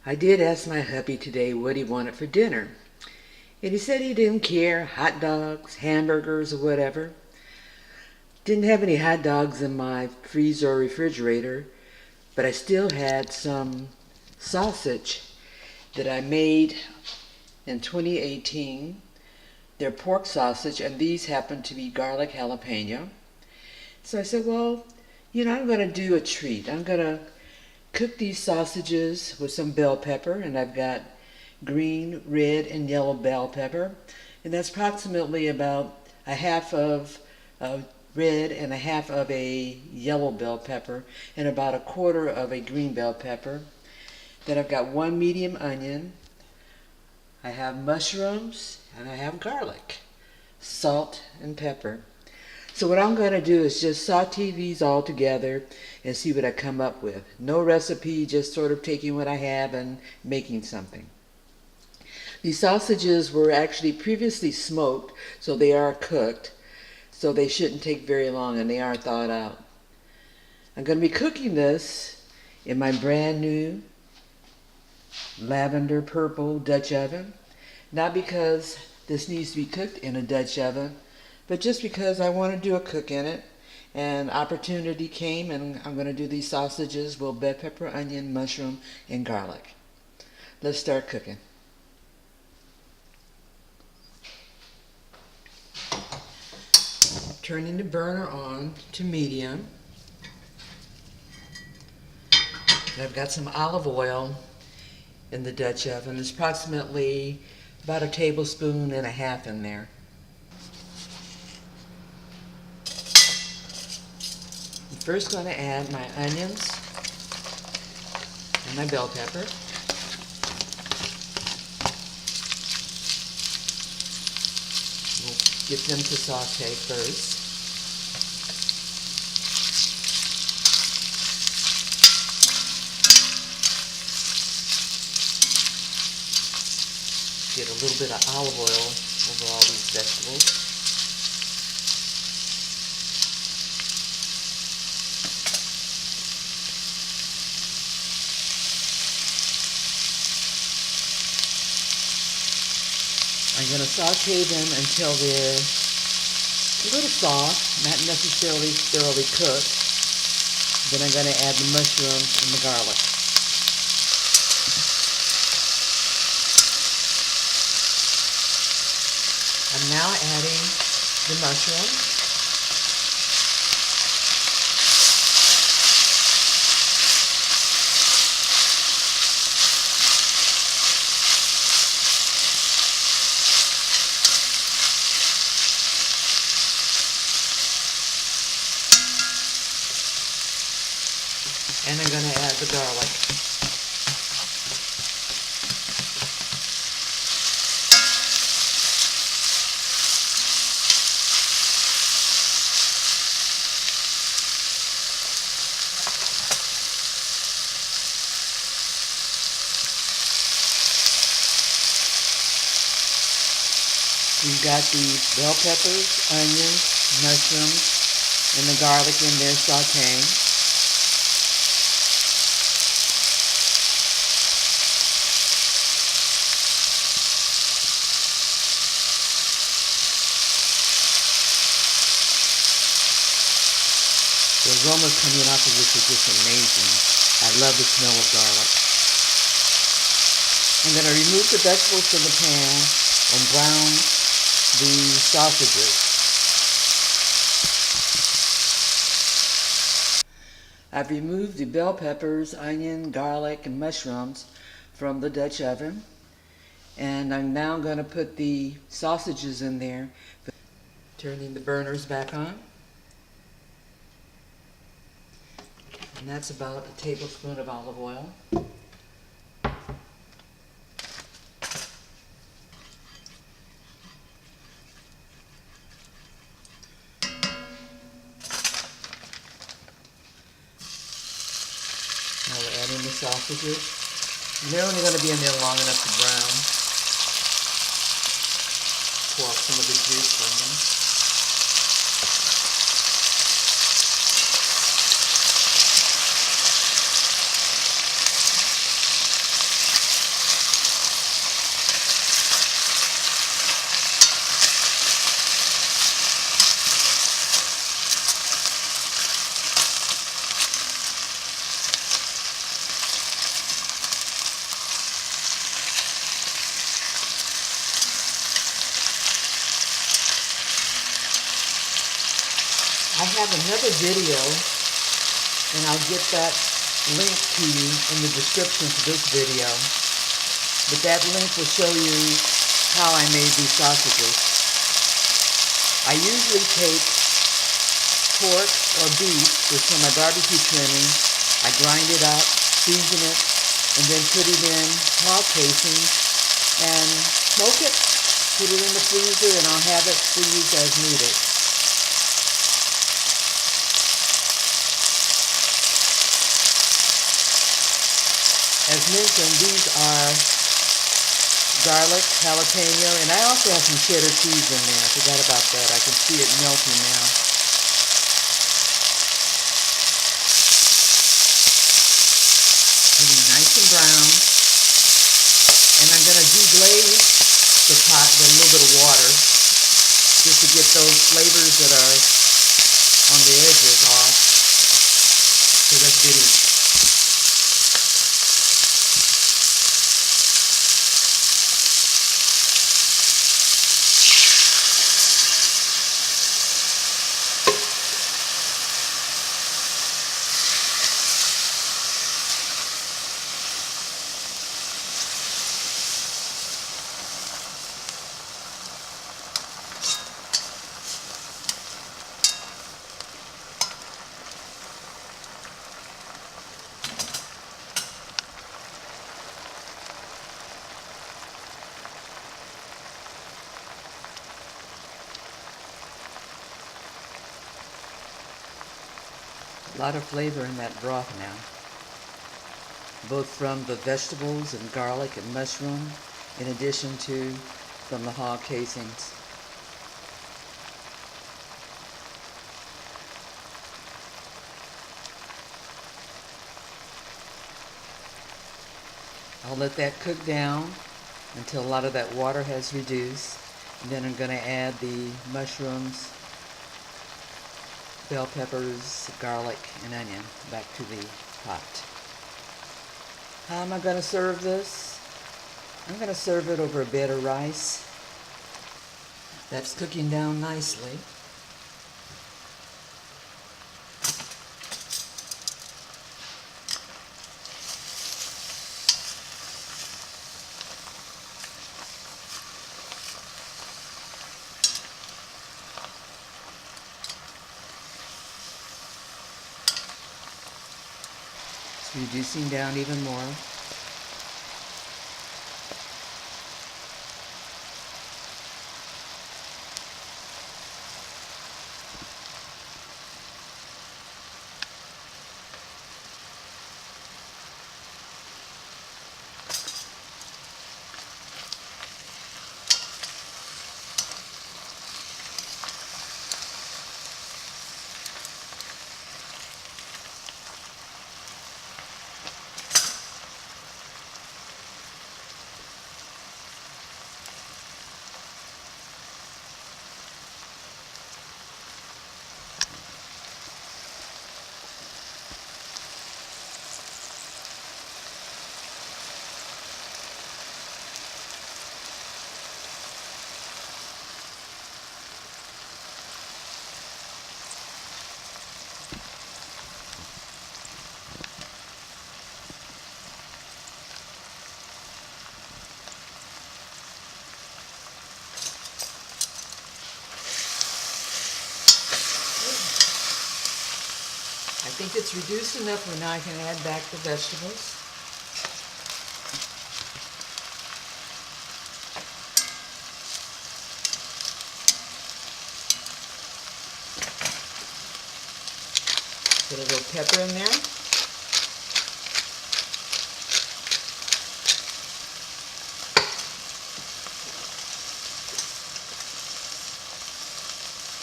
I did ask my hubby today what he wanted for dinner. And he said he didn't care, hot dogs, hamburgers, or whatever. Didn't have any hot dogs in my freezer or refrigerator, but I still had some sausage that I made in 2018. They're pork sausage, and these happen to be garlic jalapeno. So I said, well, I'm going to do a treat. I'm going to cook these sausages with some bell pepper, and I've got green, red, and yellow bell pepper. And that's approximately about a half of red and a half of a yellow bell pepper and about a quarter of a green bell pepper. Then I've got one medium onion. I have mushrooms and I have garlic, salt, and pepper. So what I'm going to do is just saute these all together and see what I come up with. No recipe, just sort of taking what I have and making something. These sausages were actually previously smoked, so they are cooked. So they shouldn't take very long, and they are thawed out. I'm going to be cooking this in my brand new lavender purple Dutch oven. Not because this needs to be cooked in a Dutch oven, but just because I want to do a cook in it. And opportunity came, and I'm going to do these sausages with bell pepper, onion, mushroom, and garlic. Let's start cooking. Turning the burner on to medium. And I've got some olive oil in the Dutch oven. There's approximately about a tablespoon and a half in there. I'm first going to add my onions and my bell pepper. We'll get them to saute first. Get a little bit of olive oil over all these vegetables. I'm going to saute them until they're a little soft, not necessarily thoroughly cooked. Then I'm going to add the mushrooms and the garlic. I'm now adding the mushrooms. And I'm going to add the garlic. We've got the bell peppers, onions, mushrooms, and the garlic in there sauteing. The aroma coming off of this is just amazing. I love the smell of garlic. I'm going to remove the vegetables from the pan and brown the sausages. I've removed the bell peppers, onion, garlic, and mushrooms from the Dutch oven. And I'm now going to put the sausages in there. Turning the burners back on. And that's about a tablespoon of olive oil. Now we're adding the sausages. And they're only going to be in there long enough to brown. Pour off some of the juice from them. have another video, and I'll get that link to you in the description for this video. But that link will show you how I made these sausages. I usually take pork or beef with some of my barbecue trimming. I grind it up, season it, and then put it in hog casings and smoke it. Put it in the freezer, and I'll have it freeze as needed. As mentioned, these are garlic, jalapeno, and I also have some cheddar cheese in there. I forgot about that. I can see it melting now. Getting nice and brown. And I'm going to deglaze the pot with a little bit of water just to get those flavors that are on the edges off. So let's get it. A lot of flavor in that broth now, both from the vegetables and garlic and mushroom, in addition to from the hog casings. I'll let that cook down until a lot of that water has reduced, and then I'm going to add the mushrooms, bell peppers, garlic, and onion back to the pot. How am I going to serve this? I'm going to serve it over a bed of rice. That's cooking down nicely. Reducing down even more. I think it's reduced enough where now I can add back the vegetables. Put a little pepper in there.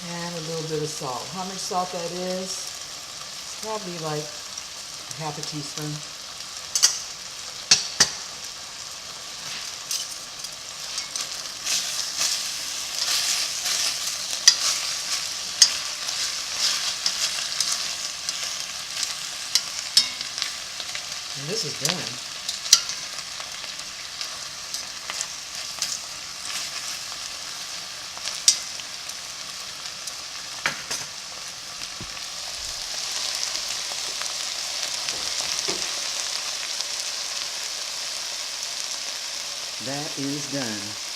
And a little bit of salt. How much salt that is? Probably like half a teaspoon. And this is done. That is done.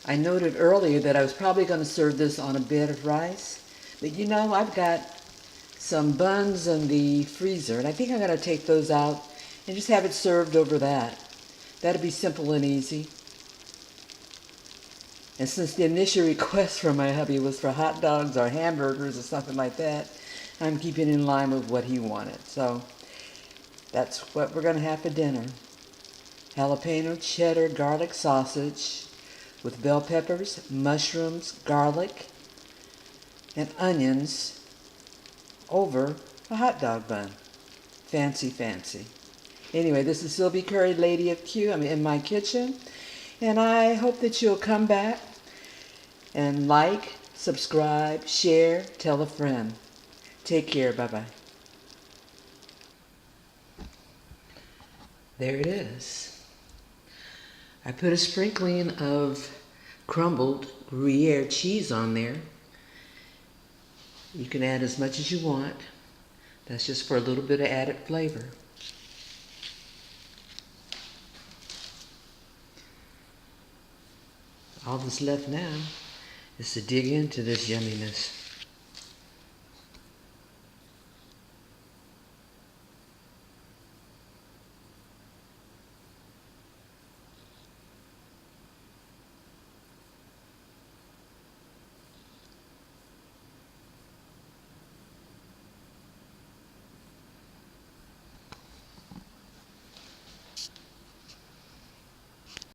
I noted earlier that I was probably going to serve this on a bed of rice, but you know, I've got some buns in the freezer, and I think I'm going to take those out and just have it served over that. That'll be simple and easy. And since the initial request from my hubby was for hot dogs or hamburgers or something like that, I'm keeping in line with what he wanted. So that's what we're going to have for dinner. Jalapeno cheddar garlic sausage with bell peppers, mushrooms, garlic, and onions over a hot dog bun. Fancy, fancy. Anyway, this is Sylvie Curry, Lady of Q. I'm in my kitchen, and I hope that you'll come back and like, subscribe, share, tell a friend. Take care. Bye-bye. There it is. I put a sprinkling of crumbled Gruyere cheese on there. You can add as much as you want. That's just for a little bit of added flavor. All that's left now is to dig into this yumminess.